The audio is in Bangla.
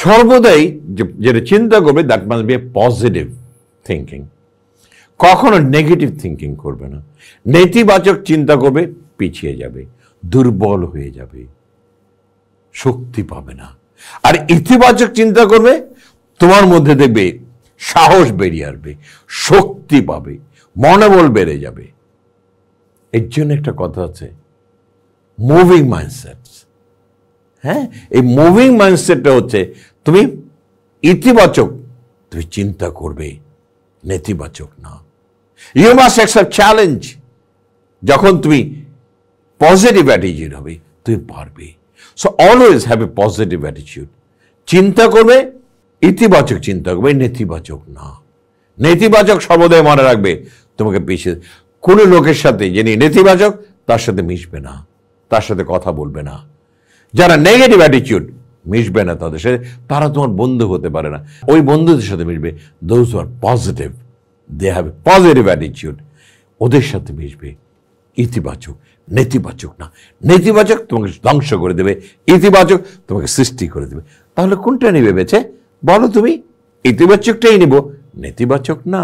সর্বদাই যেটা চিন্তা করবে that must B A positive thinking, কখনো নেগেটিভ থিঙ্কিং করবে না। নেতিবাচক চিন্তা করবে, পিছিয়ে যাবে, দুর্বল হয়ে যাবে, শক্তি পাবে না। আর ইতিবাচক চিন্তা করবে, তোমার মধ্যে দেখবে সাহস বেরিয়ে আসবে, শক্তি পাবে, মনোবল বেড়ে যাবে। এর জন্য একটা কথা আছে, মুভিং মাইন্ডসেট। হ্যাঁ, এই মুভিং মাইন্ডসেটটা হচ্ছে তুমি ইতিবাচক তুমি চিন্তা করবে, নেতিবাচক না। You must accept challenge. যখন তুমি পজিটিভ অ্যাটিটিউড হবে, তুমি পারবে। So always have a positive attitude. চিন্তা করবে, ইতিবাচক চিন্তা করবে, নেতিবাচক না। নেতিবাচক সর্বদাই মনে রাখবে তোমাকে পিছিয়ে। কোনো লোকের সাথে যিনি নেতিবাচক তার সাথে মিশবে না, তার সাথে কথা বলবে না। যারা নেগেটিভ অ্যাটিটিউড, মিশবে না তাদের সাথে, তারা তোমার বন্ধু হতে পারে না। ওই বন্ধুদের সাথে মিশবে those who are positive, they have a positive attitude. ওদের সাথে মিশবে, ইতিবাচক, নেতিবাচক না। নেতিবাচক তোমাকে ধ্বংস করে দেবে, ইতিবাচক তোমাকে সৃষ্টি করে দেবে। তাহলে কোনটা নিবে বেছে? বলো তুমি। ইতিবাচকটাই নিব, নেতিবাচক না।